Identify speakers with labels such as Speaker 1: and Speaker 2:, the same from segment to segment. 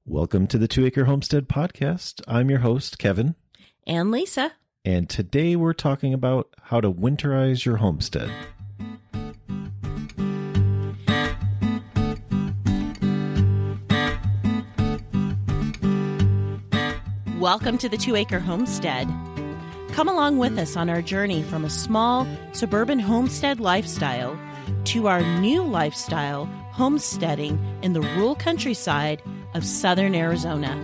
Speaker 1: Welcome to the 2 Acre Homestead podcast. I'm your host, Kevin.
Speaker 2: And Lisa.
Speaker 1: And today we're talking about how to winterize your homestead.
Speaker 2: Welcome to the 2 Acre Homestead. Come along with us on our journey from a small suburban homestead lifestyle to our new lifestyle, homesteading in the rural countryside of southern Arizona.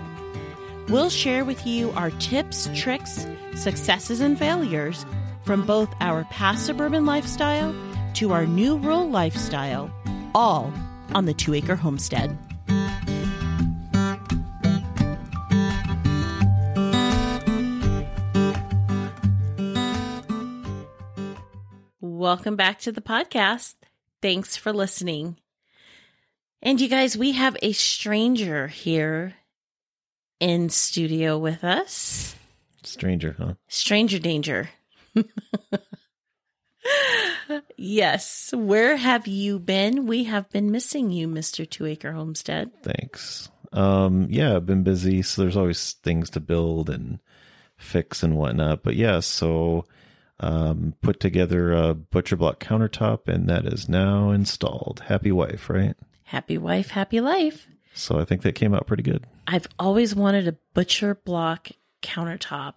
Speaker 2: We'll share with you our tips, tricks, successes, and failures from both our past suburban lifestyle to our new rural lifestyle, all on the 2 Acre Homestead. Welcome back to the podcast. Thanks for listening. And you guys, we have a stranger here in studio with us.
Speaker 1: Stranger, huh?
Speaker 2: Stranger danger. Yes. Where have you been? We have been missing you, Mr. 2 Acre Homestead.
Speaker 1: Thanks. Yeah, I've been busy, so there's always things to build and fix and whatnot. But yeah, so put together a butcher block countertop, and that is now installed. Happy wife, right?
Speaker 2: Happy wife, happy life.
Speaker 1: So I think that came out pretty good.
Speaker 2: I've always wanted a butcher block countertop.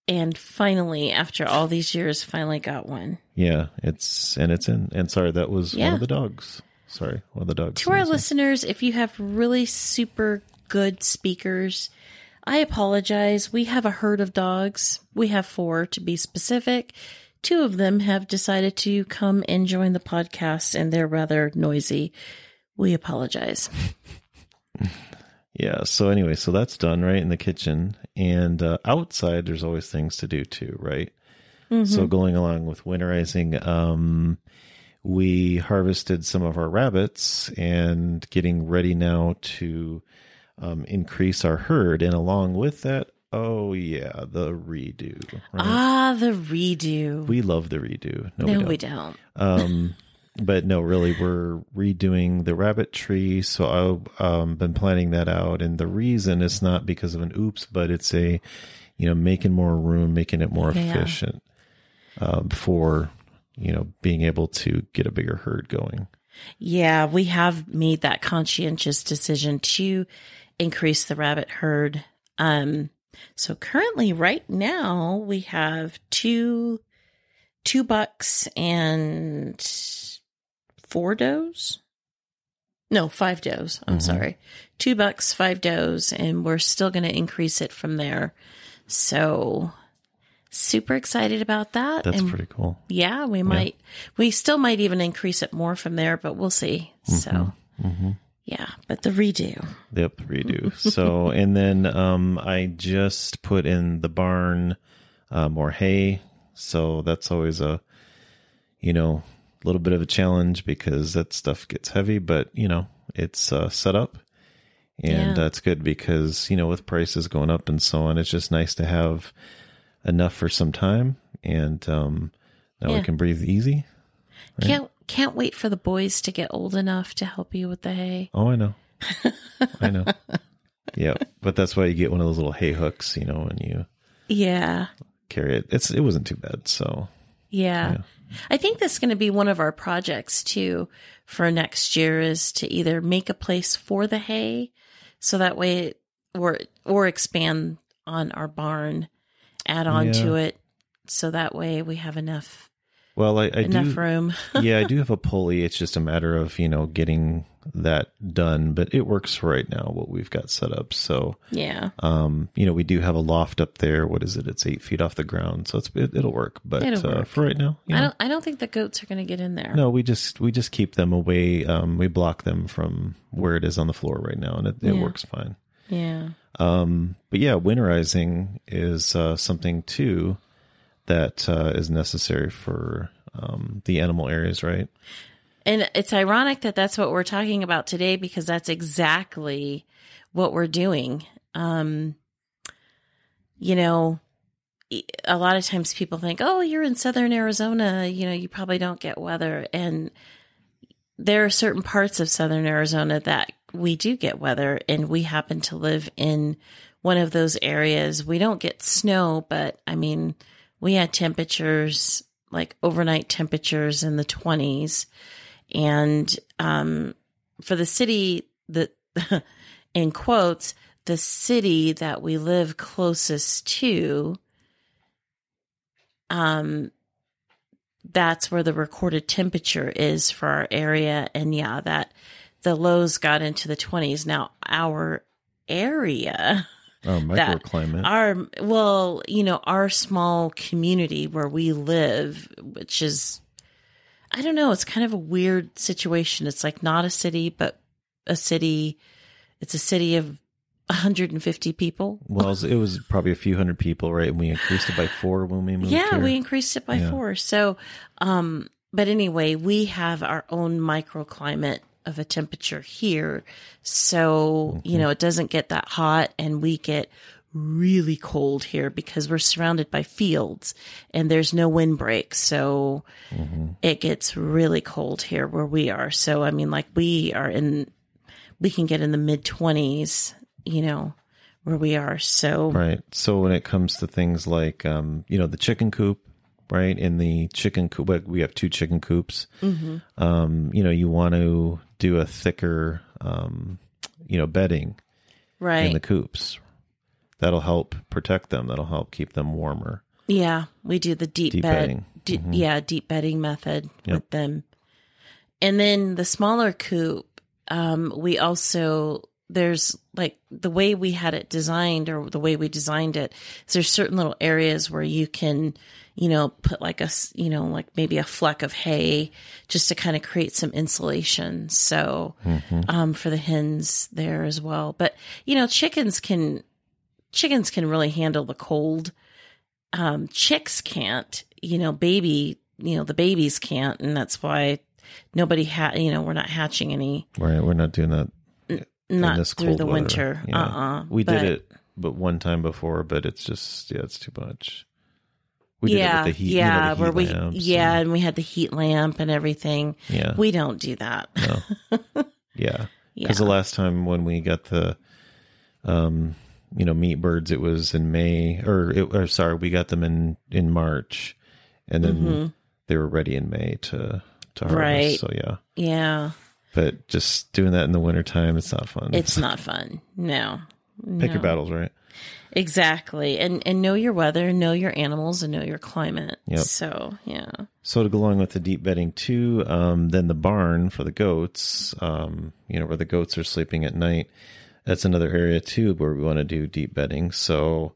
Speaker 2: And finally, after all these years, finally got one.
Speaker 1: Yeah, it's in. And sorry, that was one of the dogs. Sorry, one of the dogs.
Speaker 2: To our listeners, if you have really super good speakers, I apologize. We have a herd of dogs. We have 4 to be specific. 2 of them have decided to come and join the podcast, and they're rather noisy. We apologize.
Speaker 1: Yeah. So anyway, so that's done right in the kitchen, and outside there's always things to do too, right? Mm-hmm. So going along with winterizing, we harvested some of our rabbits and getting ready now to increase our herd, and along with that, oh yeah, the redo. Right? Ah,
Speaker 2: the redo.
Speaker 1: We love the redo.
Speaker 2: No, we don't.
Speaker 1: But no, really, we're redoing the rabbit tree. So I've been planning that out. And the reason is not because of an oops, but it's making more room, making it more efficient for, being able to get a bigger herd going.
Speaker 2: Yeah, we have made that conscientious decision to increase the rabbit herd. So currently, right now, we have two bucks and 4 does. No, 5 does. I'm sorry. 2 bucks, 5 does, and we're still going to increase it from there. So super excited about that.
Speaker 1: That's pretty cool.
Speaker 2: Yeah, we still might even increase it more from there, but we'll see. So yeah, but the redo.
Speaker 1: Yep, the redo. So, and then I just put in the barn more hay. So that's always a, little bit of a challenge because that stuff gets heavy, but it's set up, and it's good because, with prices going up and so on, it's just nice to have enough for some time, and now we can breathe easy. Right?
Speaker 2: Can't wait for the boys to get old enough to help you with the hay.
Speaker 1: Oh, I know. I know. Yeah. But that's why you get one of those little hay hooks, and you carry it. It wasn't too bad. So
Speaker 2: yeah. I think that's going to be one of our projects too for next year, is to either make a place for the hay so that way or expand on our barn, add on to it. So that way we have enough.
Speaker 1: Well,
Speaker 2: enough room.
Speaker 1: Yeah, I do have a pulley. It's just a matter of, getting that done, but it works for right now, what we've got set up. So,
Speaker 2: yeah.
Speaker 1: We do have a loft up there. What is it? It's 8 feet off the ground. So it'll work. But for right now,
Speaker 2: I don't think the goats are going to get in there.
Speaker 1: No, we just keep them away. We block them from where it is on the floor right now, and it works fine.
Speaker 2: Yeah.
Speaker 1: But yeah, winterizing is something too that is necessary for the animal areas, right?
Speaker 2: And it's ironic that that's what we're talking about today, because that's exactly what we're doing. A lot of times people think, oh, you're in southern Arizona, you probably don't get weather. And there are certain parts of southern Arizona that we do get weather, and we happen to live in one of those areas. We don't get snow, but I mean, we had temperatures, like overnight temperatures in the 20s. And for the city that, in quotes, the city that we live closest to, that's where the recorded temperature is for our area. And yeah, that the lows got into the 20s. Now, our area,
Speaker 1: microclimate.
Speaker 2: Our small community where we live, which is, I don't know, it's kind of a weird situation. It's like not a city, but a city. It's a city of 150 people.
Speaker 1: Well, it was probably a few hundred people, right? And we increased it by 4 when we moved here.
Speaker 2: We increased it by 4. So, but anyway, we have our own microclimate of a temperature here. So, it doesn't get that hot, and we get really cold here because we're surrounded by fields and there's no windbreak. So it gets really cold here where we are. So, I mean, like we can get in the mid 20s, where we are. So,
Speaker 1: right. So when it comes to things like, the chicken coop, right? In the chicken coop, we have 2 chicken coops. You want to do a thicker, bedding in the coops. That'll help protect them. That'll help keep them warmer.
Speaker 2: Yeah, we do the deep bed.
Speaker 1: bedding.
Speaker 2: Deep bedding method with them. And then the smaller coop, we also, there's like the way we had it designed, or the way we designed it, is there's certain little areas where you can, put like like maybe a fleck of hay just to kind of create some insulation. So, for the hens there as well. But, chickens can really handle the cold. Chicks can't, the babies can't. And that's why nobody we're not hatching any.
Speaker 1: Right. We're not doing that.
Speaker 2: Not
Speaker 1: this
Speaker 2: through the
Speaker 1: weather.
Speaker 2: winter.
Speaker 1: Yeah. We did it, but one time before, but it's just, it's too much. We did it with the heat.
Speaker 2: Yeah.
Speaker 1: The heat lamps,
Speaker 2: and we had the heat lamp and everything.
Speaker 1: Yeah.
Speaker 2: We don't do that.
Speaker 1: No. Yeah. Because the last time when we got the, meat birds, it was in May, we got them in March, and then they were ready in May to harvest.
Speaker 2: Right.
Speaker 1: So yeah.
Speaker 2: Yeah.
Speaker 1: But just doing that in the wintertime, it's not fun.
Speaker 2: It's not fun. No.
Speaker 1: Pick your battles, right?
Speaker 2: Exactly. And know your weather, know your animals, and know your climate.
Speaker 1: Yep.
Speaker 2: So, yeah.
Speaker 1: So to go along with the deep bedding too, then the barn for the goats, where the goats are sleeping at night, that's another area too where we want to do deep bedding. So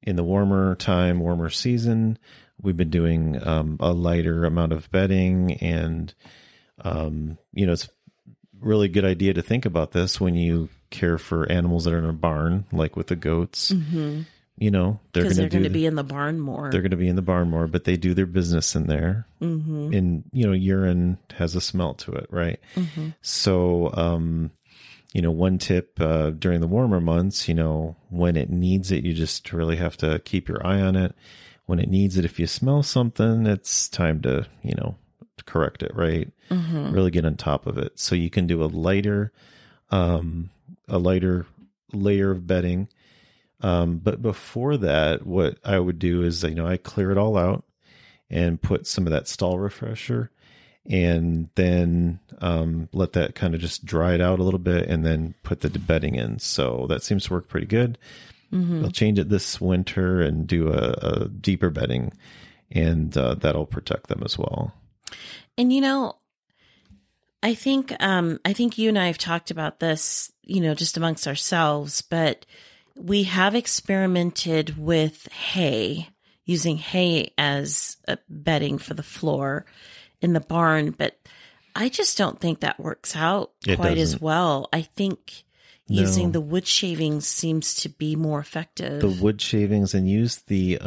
Speaker 1: in the warmer season, we've been doing a lighter amount of bedding, and it's a really good idea to think about this when you care for animals that are in a barn, like with the goats. They're going to be
Speaker 2: in the barn more.
Speaker 1: They're going to be in the barn more, but they do their business in there. And urine has a smell to it, right? So one tip during the warmer months, when it needs it, you just really have to keep your eye on it. When it needs it, if you smell something, it's time to correct it, right? Really get on top of it. So you can do a lighter layer of bedding. But before that, what I would do is, I clear it all out and put some of that stall refresher, and then let that kind of just dry it out a little bit, and then put the bedding in. So that seems to work pretty good. I'll change it this winter and do a deeper bedding, and that'll protect them as well.
Speaker 2: And I think you and I have talked about this, just amongst ourselves, but we have experimented with hay, using hay as a bedding for the floor in the barn, but I just don't think that works out quite as well. I think using the wood shavings seems to be more effective.
Speaker 1: The wood shavings, and use the,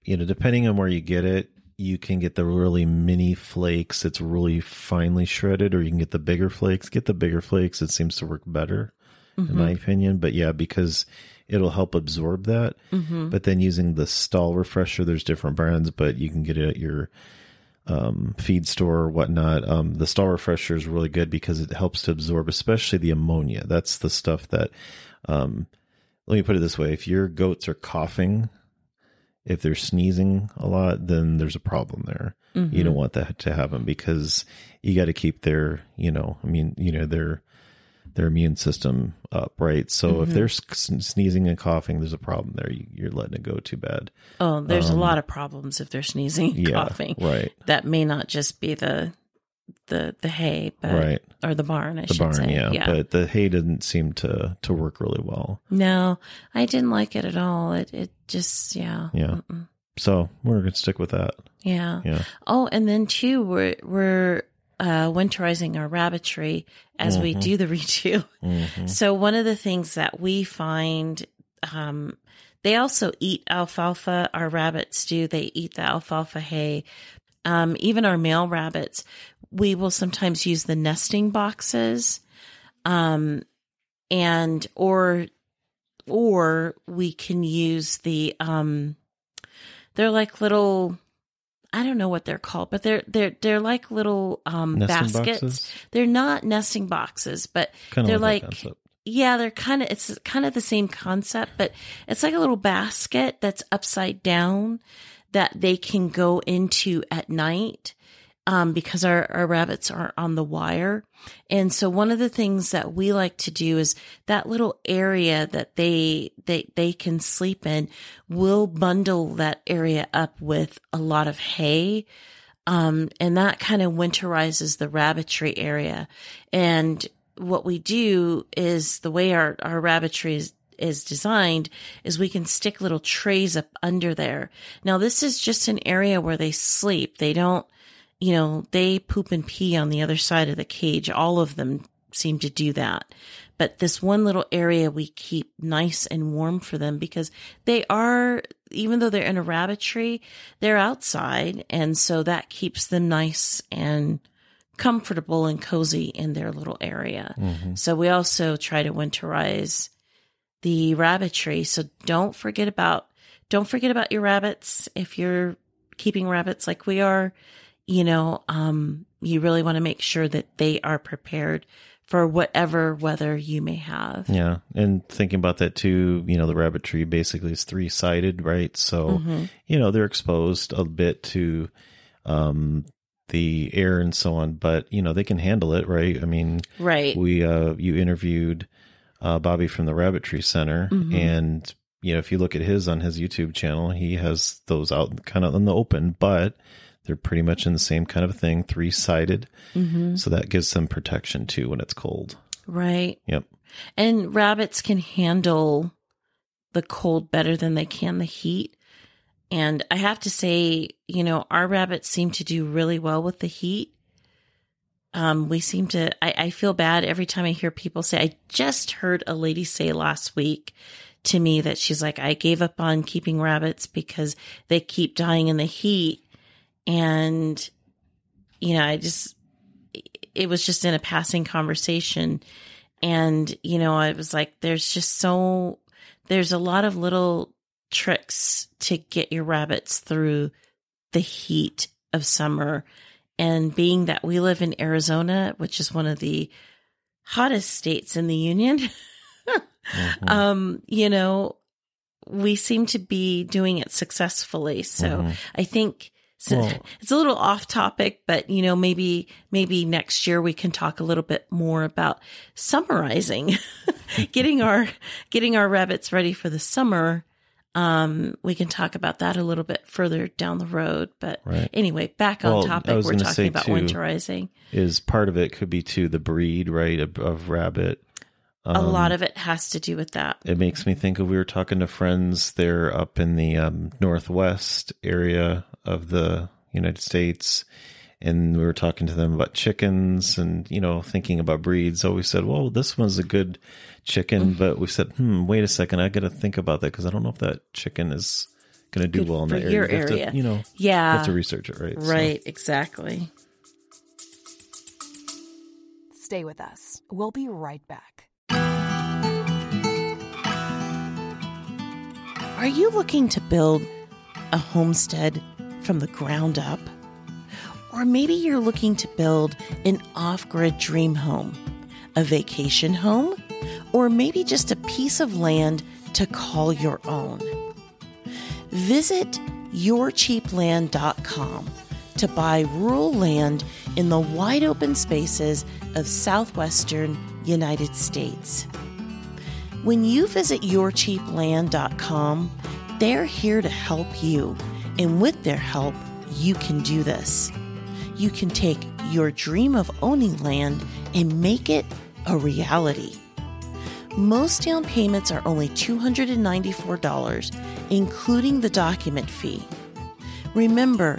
Speaker 1: depending on where you get it, you can get the really mini flakes. It's really finely shredded, or you can get the bigger flakes. Get the bigger flakes. It seems to work better, in my opinion. But yeah, because it'll help absorb that. But then using the stall refresher, there's different brands, but you can get it at your feed store or whatnot, the stall refresher is really good because it helps to absorb, especially the ammonia. That's the stuff that, let me put it this way. If your goats are coughing, if they're sneezing a lot, then there's a problem there. Mm-hmm. You don't want that to happen because you got to keep their, their immune system up, right? So if they're sneezing and coughing, there's a problem there. You're letting it go too bad.
Speaker 2: Oh, there's a lot of problems if they're sneezing and coughing.
Speaker 1: Right.
Speaker 2: That may not just be the hay, but
Speaker 1: right.
Speaker 2: or the barn, I should say.
Speaker 1: Yeah. But the hay didn't seem to work really well.
Speaker 2: No, I didn't like it at all. It just, yeah.
Speaker 1: Yeah. Mm-mm. So we're going to stick with that.
Speaker 2: Yeah.
Speaker 1: Yeah.
Speaker 2: Oh, and then too, we're winterizing our rabbitry as we do the redo. Mm-hmm. So one of the things that we find, they also eat alfalfa. Our rabbits do. They eat the alfalfa hay. Even our male rabbits, we will sometimes use the nesting boxes, or we can use the, they're like little, I don't know what they're called, but they're like little baskets. Boxes? They're not nesting boxes, but kinda they're like they're it's kind of the same concept, but it's like a little basket that's upside down that they can go into at night. Because our rabbits are on the wire. And so one of the things that we like to do is that little area that they can sleep in, we'll bundle that area up with a lot of hay. And that kind of winterizes the rabbitry area. And what we do is the way our rabbitry is designed is we can stick little trays up under there. Now this is just an area where they sleep. They don't, they poop and pee on the other side of the cage. All of them seem to do that. But this one little area we keep nice and warm for them because they are, even though they're in a rabbitry, they're outside. And so that keeps them nice and comfortable and cozy in their little area. Mm-hmm. So we also try to winterize the rabbitry. So don't forget about your rabbits. If you're keeping rabbits like we are, you really want to make sure that they are prepared for whatever weather you may have.
Speaker 1: Yeah. And thinking about that too, the rabbitry basically is 3-sided, right? So, they're exposed a bit to, the air and so on, but they can handle it, right? I mean,
Speaker 2: right.
Speaker 1: You interviewed, Bobby from the Rabbitry Center and, if you look at on his YouTube channel, he has those out kind of in the open, but they're pretty much in the same kind of thing, 3-sided. Mm-hmm. So that gives them protection too when it's cold.
Speaker 2: Right.
Speaker 1: Yep.
Speaker 2: And rabbits can handle the cold better than they can the heat. And I have to say, our rabbits seem to do really well with the heat. We seem to, I feel bad every time I hear people say, I just heard a lady say last week to me that she's like, I gave up on keeping rabbits because they keep dying in the heat. And, it was just in a passing conversation. And, I was like, there's a lot of little tricks to get your rabbits through the heat of summer. And being that we live in Arizona, which is one of the hottest states in the union, we seem to be doing it successfully. So I think it's a little off topic, but maybe next year we can talk a little bit more about summarizing, getting our rabbits ready for the summer. We can talk about that a little bit further down the road, but anyway, back on topic. We're talking about winterizing.
Speaker 1: Is part of it could be too the breed, right, of rabbit.
Speaker 2: A lot of it has to do with that.
Speaker 1: It makes me think of, we were talking to friends there up in the northwest area of the United States, and we were talking to them about chickens and, thinking about breeds. So we said, well, this one's a good chicken, but we said, wait a second, I got to think about that because I don't know if that chicken is going to do well in that area.
Speaker 2: Your area.
Speaker 1: You have to research it, right?
Speaker 2: Right, so. Exactly.
Speaker 3: Stay with us. We'll be right back.
Speaker 2: Are you looking to build a homestead from the ground up? Or maybe you're looking to build an off-grid dream home, a vacation home, or maybe just a piece of land to call your own. Visit yourcheapland.com to buy rural land in the wide open spaces of southwestern United States. When you visit yourcheapland.com, they're here to help you, and with their help, you can do this. You can take your dream of owning land and make it a reality. Most down payments are only $294, including the document fee. Remember,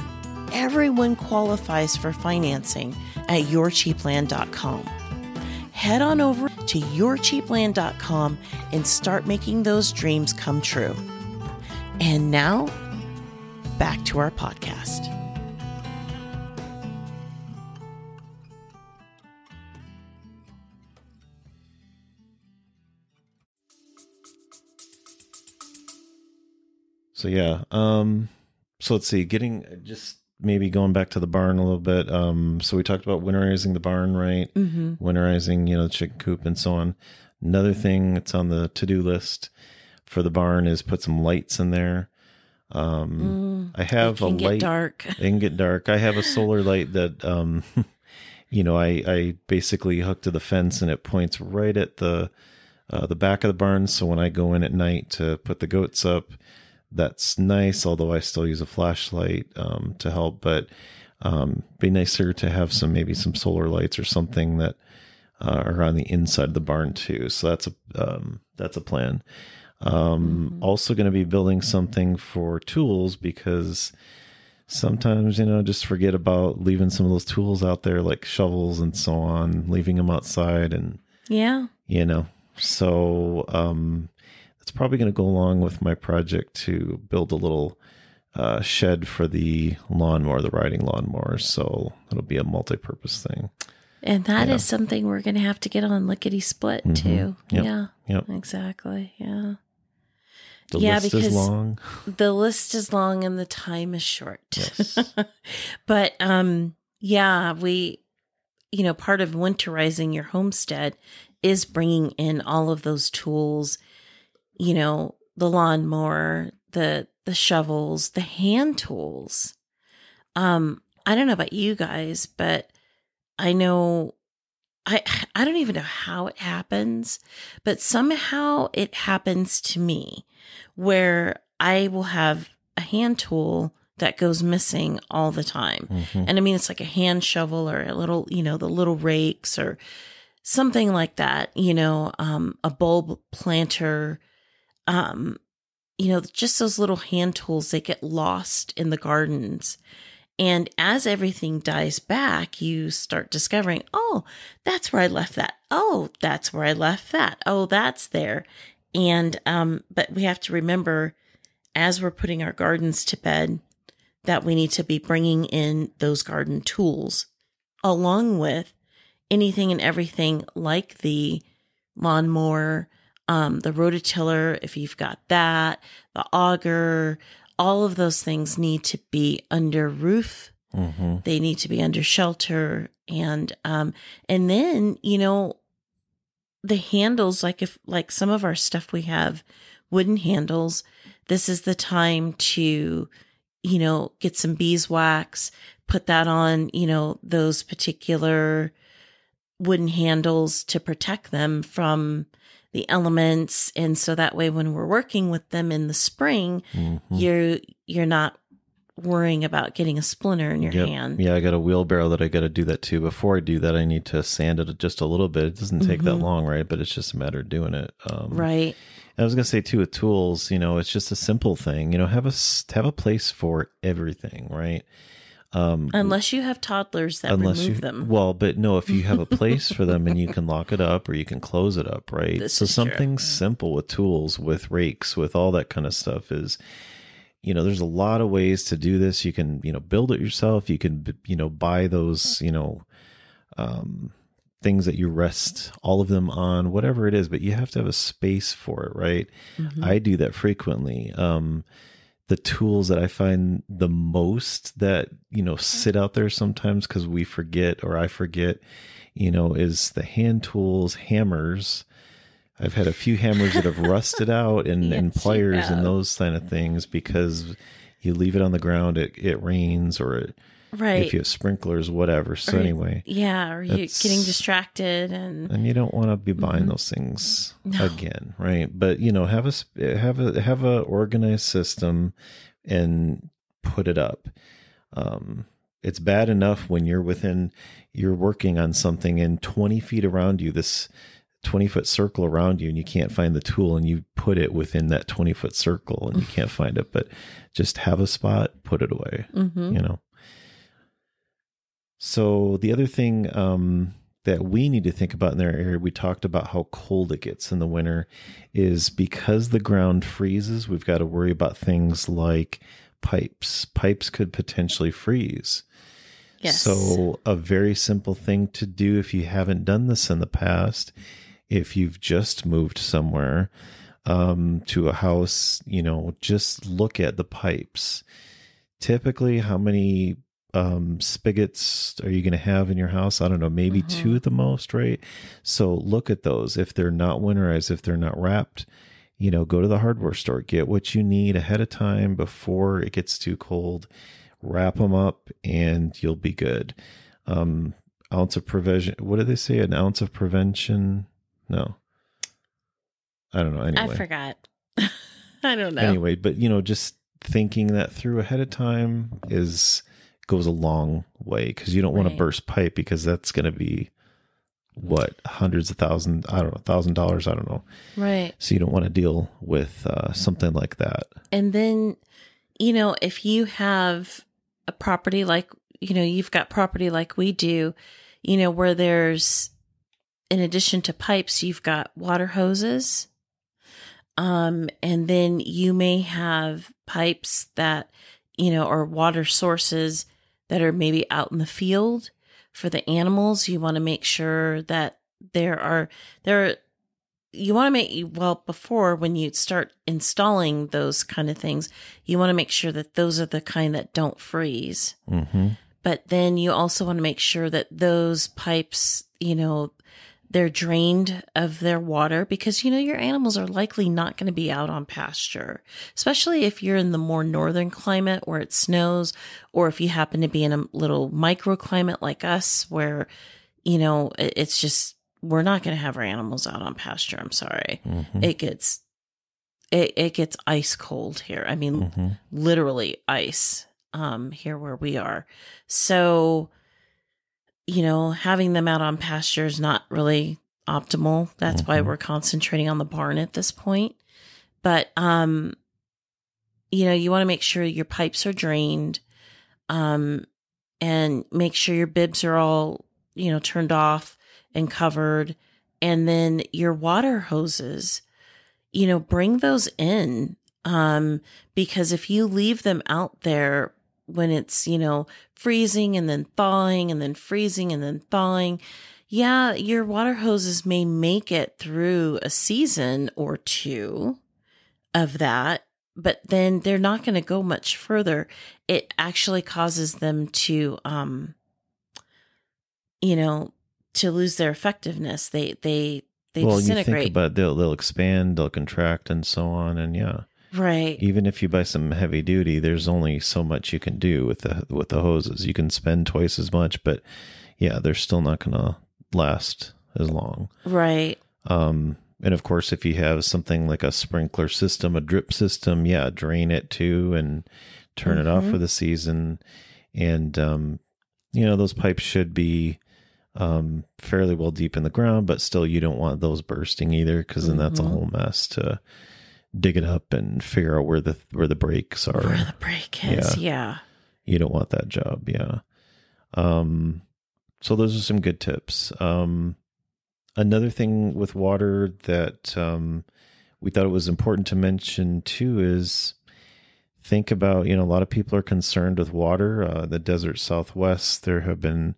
Speaker 2: everyone qualifies for financing at yourcheapland.com. Head on over to yourcheapland.com and start making those dreams come true. And now, back to our podcast.
Speaker 1: So yeah, so let's see, just maybe going back to the barn a little bit. So we talked about winterizing the barn, right?
Speaker 2: Mm-hmm.
Speaker 1: Winterizing, the chicken coop and so on. Another thing that's on the to-do list for the barn is put some lights in there. I have a light.
Speaker 2: Get dark.
Speaker 1: It can get dark. I have a solar light that, I basically hook to the fence and it points right at the back of the barn. So when I go in at night to put the goats up, that's nice, although I still use a flashlight to help. But be nicer to have maybe some solar lights or something that are on the inside of the barn too. So that's a plan. Also going to be building something for tools because sometimes, just forget about leaving some of those tools out there like shovels and so on, leaving them outside and so it's probably going to go along with my project to build a little shed for the lawnmower, the riding lawnmower. So it'll be a multi-purpose thing.
Speaker 2: And that is something we're going to have to get on lickety split too.
Speaker 1: Yep.
Speaker 2: Yeah,
Speaker 1: yep.
Speaker 2: Exactly. Yeah.
Speaker 1: The list is long.
Speaker 2: The list is long and the time is short.
Speaker 1: Yes.
Speaker 2: But we, part of winterizing your homestead is bringing in all of those tools, the lawnmower, the shovels, the hand tools. I don't know about you guys, but I know I don't even know how it happens, but somehow it happens to me where I will have a hand tool that goes missing all the time. Mm-hmm. And I mean, it's like a hand shovel or a little, the little rakes or something like that, a bulb planter, just those little hand tools, they get lost in the gardens. And as everything dies back, you start discovering, oh, that's where I left that. Oh, that's where I left that. Oh, that's there. And, but we have to remember as we're putting our gardens to bed that we need to be bringing in those garden tools along with anything and everything like the lawnmower, the rototiller, if you've got that, the auger. All of those things need to be under roof. Mm-hmm. They need to be under shelter. And then, the handles, like some of our stuff, we have wooden handles. This is the time to, get some beeswax, put that on, those particular wooden handles to protect them from the elements. And so that way, when we're working with them in the spring, mm-hmm. you're not worrying about getting a splinter in your hand. Yeah,
Speaker 1: I got a wheelbarrow that I got to do that too. Before I do that, I need to sand it just a little bit. It doesn't take mm-hmm. that long, right? But it's just a matter of doing it.
Speaker 2: Right.
Speaker 1: I was going to say too, with tools, it's just a simple thing, have a place for everything, right?
Speaker 2: Unless you have toddlers that remove them.
Speaker 1: Well, but no, if you have a place for them and you can lock it up or you can close it up, right? So something simple with tools, with rakes, with all that kind of stuff is, there's a lot of ways to do this. You can, build it yourself. You can, buy those, things that you rest all of them on, whatever it is, but you have to have a space for it, right? Mm-hmm. I do that frequently. the tools that I find the most that, sit out there sometimes because we forget or I forget, is the hand tools, hammers. I've had a few hammers that have rusted out and,
Speaker 2: Yes,
Speaker 1: and pliers
Speaker 2: you
Speaker 1: and
Speaker 2: have.
Speaker 1: those kind of things because you leave it on the ground, it rains or
Speaker 2: Right.
Speaker 1: if you have sprinklers, whatever. So anyway.
Speaker 2: Yeah, or you're getting distracted
Speaker 1: And you don't want to be buying those things again, right? But have a organized system and put it up. It's bad enough when you're working on something and 20 feet around you, this 20-foot circle around you, and you can't find the tool, and you put it within that 20-foot circle and you can't find it. But just have a spot, put it away. So the other thing that we need to think about in their area, we talked about how cold it gets in the winter, is because the ground freezes, we've got to worry about things like pipes. Pipes could potentially freeze.
Speaker 2: Yes.
Speaker 1: So a very simple thing to do if you haven't done this in the past, if you've just moved somewhere to a house, just look at the pipes. Typically, how many spigots are you going to have in your house? I don't know, maybe 2 at the most, right? So look at those. If they're not winterized, if they're not wrapped, go to the hardware store, get what you need ahead of time before it gets too cold, wrap them up, and you'll be good. Ounce of prevention. What do they say? An ounce of prevention? No, I don't know. Anyway,
Speaker 2: I forgot. I don't know.
Speaker 1: Anyway, but just thinking that through ahead of time goes a long way, because you don't want to burst pipe, because that's going to be hundreds of thousands, I don't know, $1,000, I don't know.
Speaker 2: Right.
Speaker 1: So you don't want to deal with something like that.
Speaker 2: And then, if you have a property like, you've got property like we do, where there's, in addition to pipes, you've got water hoses. And then you may have pipes that, or water sources that are maybe out in the field for the animals. You want to make sure that before when you start installing those kind of things, you want to make sure that those are the kind that don't freeze. But then you also want to make sure that those pipes, they're drained of their water, because, your animals are likely not going to be out on pasture, especially if you're in the more northern climate where it snows, or if you happen to be in a little microclimate like us where, it's just, we're not going to have our animals out on pasture. I'm sorry. It gets ice cold here. I mean, literally ice here where we are. So, having them out on pasture is not really optimal. That's why we're concentrating on the barn at this point. But, you want to make sure your pipes are drained, and make sure your bibs are all, turned off and covered. And then your water hoses, bring those in, because if you leave them out there when it's, freezing and then thawing and then freezing and then thawing, your water hoses may make it through a season or 2 of that, but then they're not going to go much further. It actually causes them to, to lose their effectiveness. They disintegrate.
Speaker 1: You think about they'll expand, they'll contract, and so on, and
Speaker 2: right.
Speaker 1: Even if you buy some heavy duty, there's only so much you can do with the hoses. You can spend twice as much, but they're still not going to last as long.
Speaker 2: Right.
Speaker 1: And of course, if you have something like a sprinkler system, a drip system, drain it too and turn it off for the season. And those pipes should be fairly well deep in the ground, but still you don't want those bursting either, because then that's a whole mess to dig it up and figure out where the breaks are.
Speaker 2: Where the break is,
Speaker 1: You don't want that job, So those are some good tips. Another thing with water that we thought it was important to mention too is think about, a lot of people are concerned with water. The desert Southwest, there have been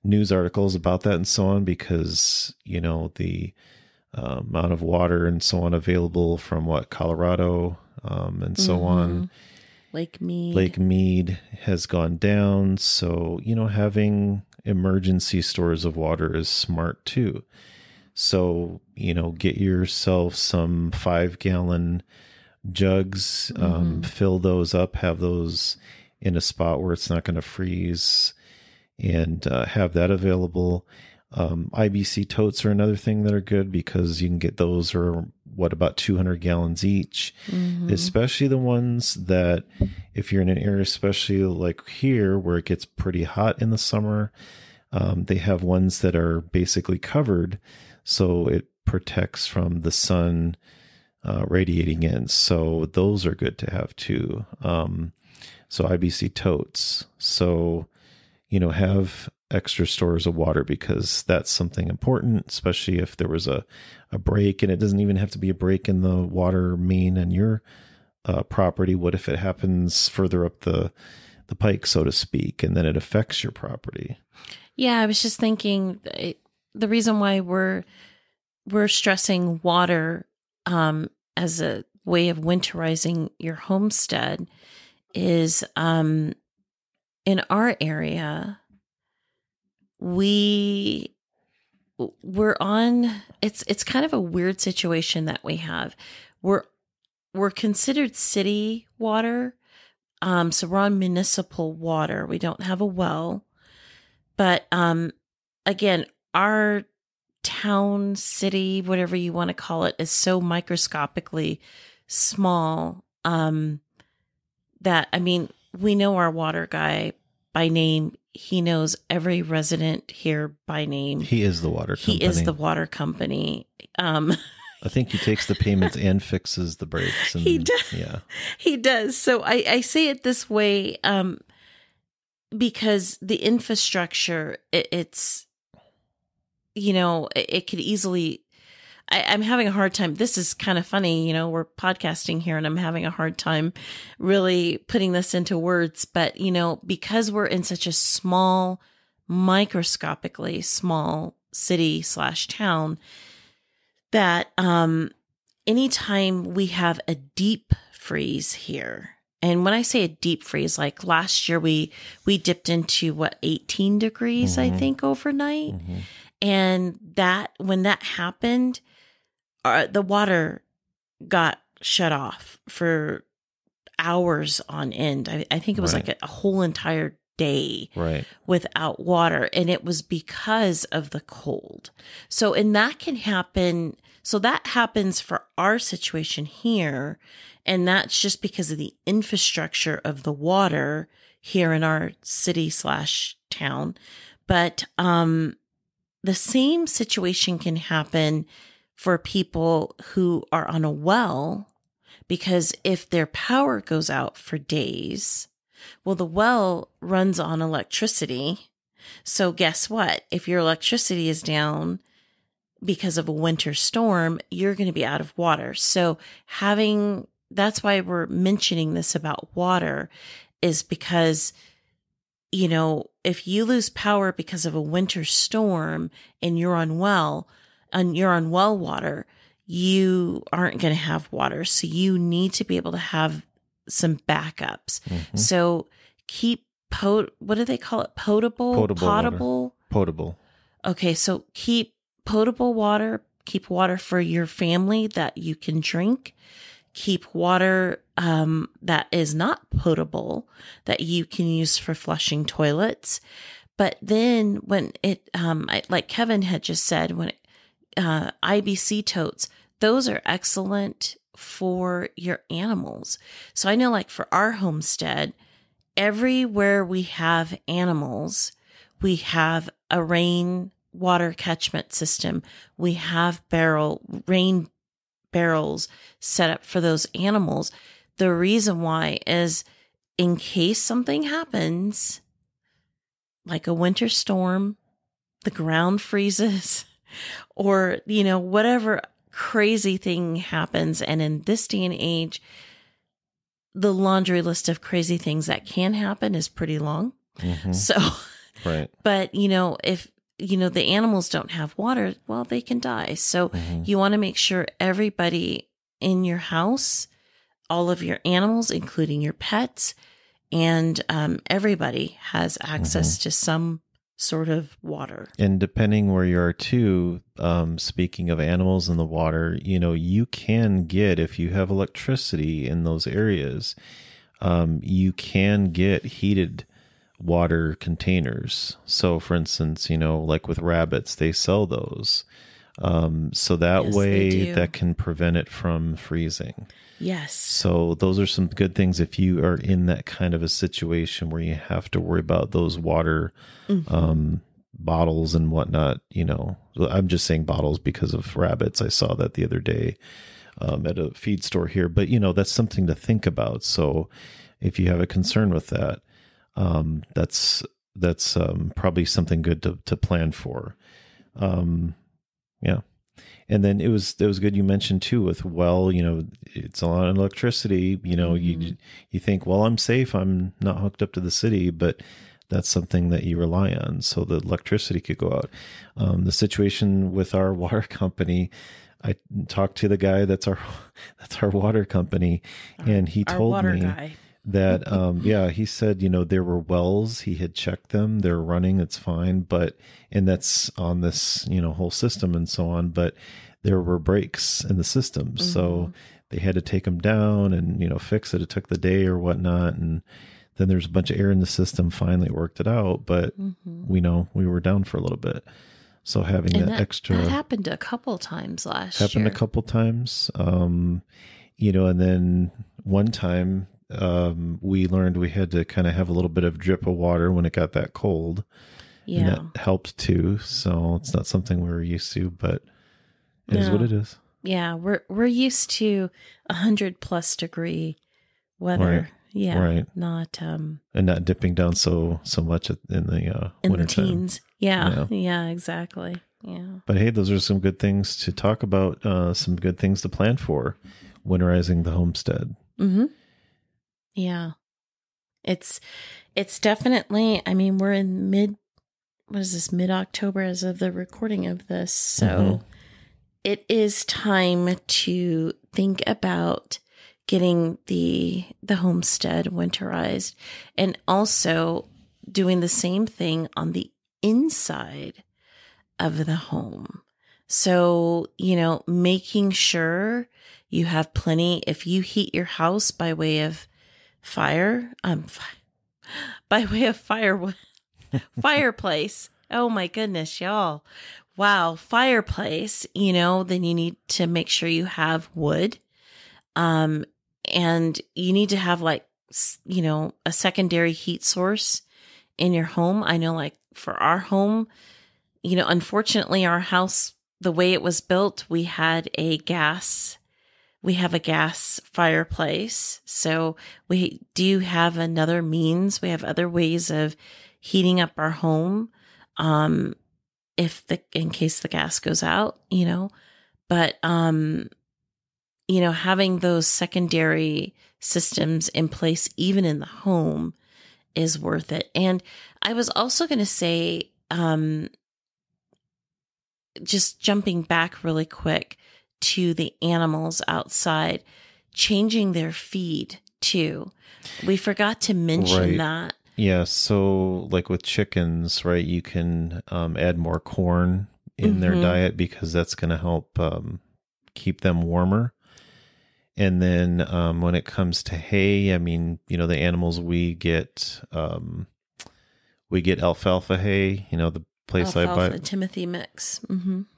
Speaker 1: news articles about that and so on, because, the amount of water and so on available from Colorado, and so on.
Speaker 2: Lake Mead.
Speaker 1: Lake Mead has gone down. So, having emergency stores of water is smart too. So, get yourself some 5-gallon jugs, fill those up, have those in a spot where it's not going to freeze, and have that available. IBC totes are another thing that are good because you can get those are about 200 gallons each, especially the ones that if you're in an area, especially like here where it gets pretty hot in the summer, they have ones that are basically covered. So it protects from the sun radiating in. So those are good to have too. So IBC totes. So, have extra stores of water because that's something important, especially if there was a break, and it doesn't even have to be a break in the water main in your property. What if it happens further up the pike, so to speak, and then it affects your property?
Speaker 2: Yeah, I was just thinking the reason why we're stressing water as a way of winterizing your homestead is in our area, we're on, it's kind of a weird situation that we have. We're considered city water. So we're on municipal water. We don't have a well, but, again, our town, city, whatever you want to call it, is so microscopically small, that, we know our water guy by name. He knows every resident here by name.
Speaker 1: He is the water company.
Speaker 2: He is the water company.
Speaker 1: I think he takes the payments and fixes the breaks. And,
Speaker 2: he does.
Speaker 1: Yeah, he
Speaker 2: does. So I say it this way, because the infrastructure, it's, it could easily, I'm having a hard time. This is kind of funny. We're podcasting here and I'm having a hard time really putting this into words, but because we're in such a small, microscopically small city/town, that anytime we have a deep freeze here, and when I say a deep freeze, like last year we dipped into 18 degrees, I think, overnight. And when that happened, the water got shut off for hours on end. I think it was like a whole entire day without water. And it was because of the cold. And that can happen. So that happens for our situation here. And that's just because of the infrastructure of the water here in our city/town. But the same situation can happen for people who are on a well, because if their power goes out for days, well, the well runs on electricity. So guess what? If your electricity is down because of a winter storm, you're going to be out of water. So that's why we're mentioning this about water, is because, if you lose power because of a winter storm and you're on well water, you aren't going to have water. So you need to be able to have some backups. So keep what do they call it? Potable. Okay. So keep potable water, keep water for your family that you can drink, keep water that is not potable that you can use for flushing toilets. But then when it, like Kevin had just said, when IBC totes, those are excellent for your animals. So I know, like for our homestead, everywhere we have animals, we have a rain water catchment system. We have rain barrels set up for those animals. The reason why is in case something happens, like a winter storm, the ground freezes, or, whatever crazy thing happens. And in this day and age, the laundry list of crazy things that can happen is pretty long. So, but, if, the animals don't have water, well, they can die. So you want to make sure everybody in your house, all of your animals, including your pets, and everybody has access to some sort of water.
Speaker 1: And depending where you are too, speaking of animals in the water, you can get, if you have electricity in those areas, you can get heated water containers. So for instance, like with rabbits, they sell those. So that
Speaker 2: Yes,
Speaker 1: way
Speaker 2: they do.
Speaker 1: that can prevent it from freezing.
Speaker 2: Yes.
Speaker 1: So those are some good things if you are in that kind of a situation where you have to worry about those water bottles and whatnot. I'm just saying bottles because of rabbits. I saw that the other day at a feed store here, but that's something to think about. So if you have a concern with that, that's probably something good to plan for. Yeah. And then it was good you mentioned too with it's a lot of electricity, you think, well, I'm safe, I'm not hooked up to the city, but that's something that you rely on so the electricity could go out. The situation with our water company, I talked to the guy that's our water company, and he told me
Speaker 2: guy.
Speaker 1: that he said there were wells, he had checked them, they're running, it's fine, and that's on this whole system and so on, but there were breaks in the system, so they had to take them down and fix it. It took the day or whatnot, and then there's a bunch of air in the system. Finally worked it out, but we were down for a little bit, so having that extra
Speaker 2: that happened a couple times last year.
Speaker 1: Happened a couple times, and then one time we learned we had to kind of have a little bit of drip of water when it got that cold.
Speaker 2: Yeah.
Speaker 1: And that helped too. So it's not something we were used to, but it is what it is.
Speaker 2: Yeah. We're used to 100+ degree weather.
Speaker 1: Right.
Speaker 2: Yeah.
Speaker 1: Right.
Speaker 2: Not,
Speaker 1: and not dipping down so much in the winter
Speaker 2: teens. Yeah. Yeah, exactly. Yeah.
Speaker 1: But hey, those are some good things to talk about, some good things to plan for winterizing the homestead.
Speaker 2: Mm-hmm. Yeah. It's definitely, we're in mid-October as of the recording of this. So it is time to think about getting the homestead winterized and also doing the same thing on the inside of the home. So, making sure you have plenty, if you heat your house by way of fireplace. Oh my goodness, y'all. Wow. Fireplace, then you need to make sure you have wood. And you need to have a secondary heat source in your home. I know for our home, unfortunately our house, the way it was built, we have a gas fireplace. So we do have another means. We have other ways of heating up our home. In case the gas goes out, but, having those secondary systems in place, even in the home, is worth it. And I was also going to say, just jumping back really quick to the animals outside, changing their feed too. We forgot to mention that. Yeah.
Speaker 1: So like with chickens, right, you can add more corn in their diet because that's going to help keep them warmer. And then when it comes to hay, the animals we get alfalfa hay, the place I buy.
Speaker 2: Timothy mix.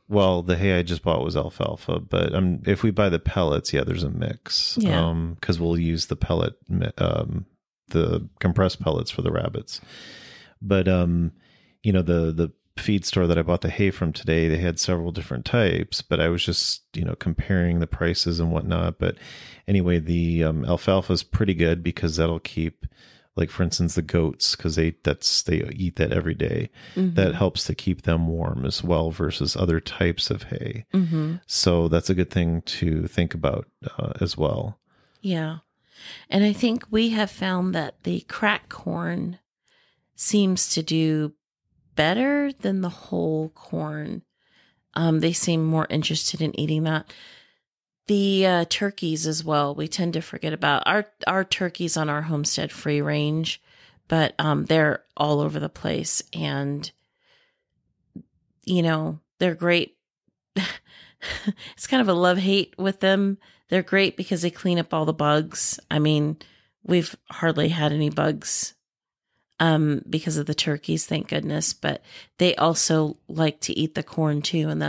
Speaker 1: Well, the hay I just bought was alfalfa, but if we buy the pellets, there's a mix.
Speaker 2: Yeah.
Speaker 1: Because we'll use the pellet, the compressed pellets for the rabbits. But the feed store that I bought the hay from today, they had several different types, but I was just comparing the prices and whatnot. But anyway, the alfalfa is pretty good because that'll keep, like for instance, the goats, because they eat that every day. That helps to keep them warm as well versus other types of hay. So that's a good thing to think about as well.
Speaker 2: Yeah. And I think we have found that the cracked corn seems to do better than the whole corn. They seem more interested in eating that. The turkeys as well. We tend to forget about our turkeys on our homestead free range, but they're all over the place, and they're great. It's kind of a love-hate with them. They're great because they clean up all the bugs. I mean, we've hardly had any bugs because of the turkeys, thank goodness. But they also like to eat the corn too, and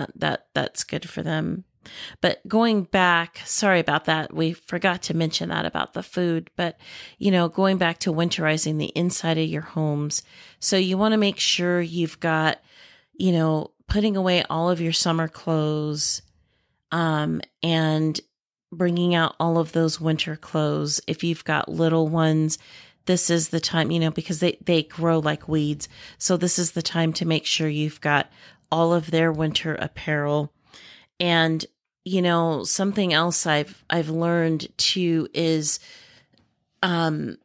Speaker 2: that's good for them. But going back, sorry about that. We forgot to mention that about the food. But, going back to winterizing the inside of your homes. So you want to make sure you've got, putting away all of your summer clothes, and bringing out all of those winter clothes. If you've got little ones, this is the time, because they grow like weeds. So this is the time to make sure you've got all of their winter apparel. And, something else I've learned too is, in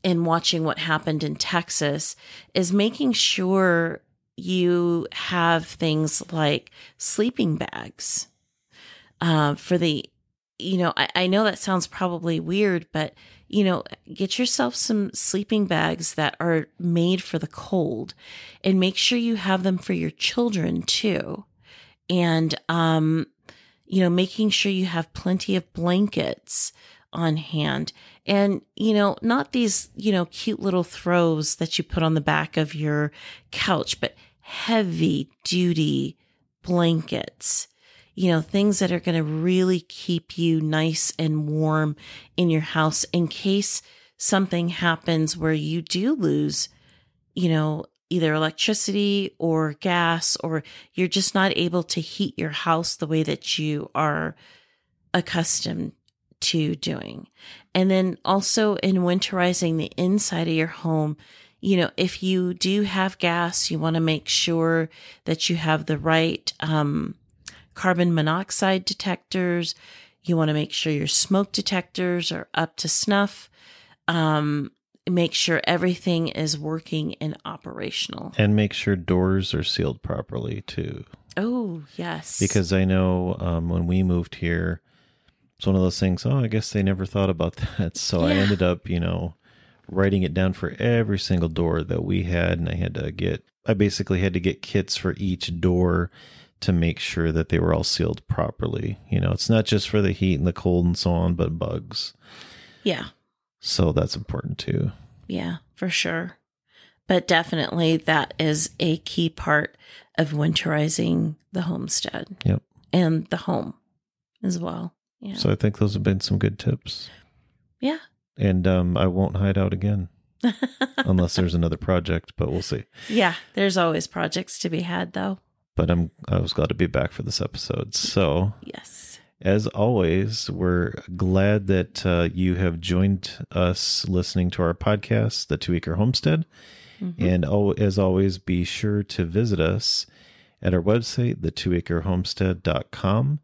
Speaker 2: watching what happened in Texas, is making sure you have things like sleeping bags, for the, I know that sounds probably weird, but, get yourself some sleeping bags that are made for the cold, and make sure you have them for your children too. And, making sure you have plenty of blankets on hand, and, not these, cute little throws that you put on the back of your couch, but heavy duty blankets, things that are going to really keep you nice and warm in your house in case something happens where you do lose, either electricity or gas, or you're just not able to heat your house the way that you are accustomed to doing. And then also in winterizing the inside of your home, if you do have gas, you want to make sure that you have the right carbon monoxide detectors. You want to make sure your smoke detectors are up to snuff. Make sure everything is working and operational.
Speaker 1: And make sure doors are sealed properly too.
Speaker 2: Oh, yes.
Speaker 1: Because I know when we moved here, it's one of those things, I guess they never thought about that. So I ended up, writing it down for every single door that we had. And I basically had to get kits for each door to make sure that they were all sealed properly. It's not just for the heat and the cold and so on, but bugs.
Speaker 2: Yeah.
Speaker 1: So that's important too.
Speaker 2: Yeah, for sure. But definitely that is a key part of winterizing the homestead.
Speaker 1: Yep.
Speaker 2: And the home as well. Yeah.
Speaker 1: So I think those have been some good tips.
Speaker 2: Yeah.
Speaker 1: And I won't hide out again unless there's another project, but we'll see.
Speaker 2: Yeah, there's always projects to be had though.
Speaker 1: But I was glad to be back for this episode. So
Speaker 2: yes.
Speaker 1: As always, we're glad that you have joined us listening to our podcast, The 2 Acre Homestead. Mm-hmm. And as always, be sure to visit us at our website, the2acrehomestead.com.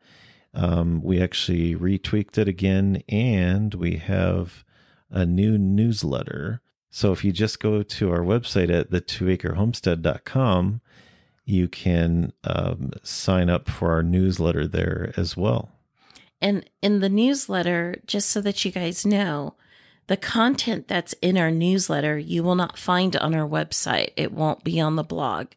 Speaker 1: We actually retweaked it again, and we have a new newsletter. So if you just go to our website at the2acrehomestead.com, you can sign up for our newsletter there as well.
Speaker 2: And in the newsletter, just so that you guys know, the content that's in our newsletter, you will not find on our website. It won't be on the blog.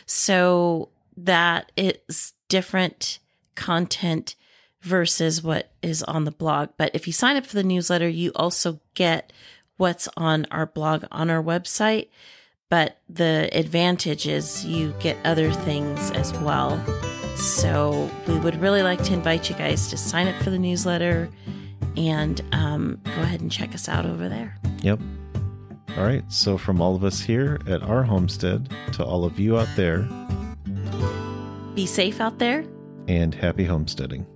Speaker 2: So that is different content versus what is on the blog. But if you sign up for the newsletter, you also get what's on our blog on our website. But the advantage is you get other things as well. So we would really like to invite you guys to sign up for the newsletter and go ahead and check us out over there.
Speaker 1: Yep. All right. So from all of us here at our homestead to all of you out there,
Speaker 2: be safe out there
Speaker 1: and happy homesteading.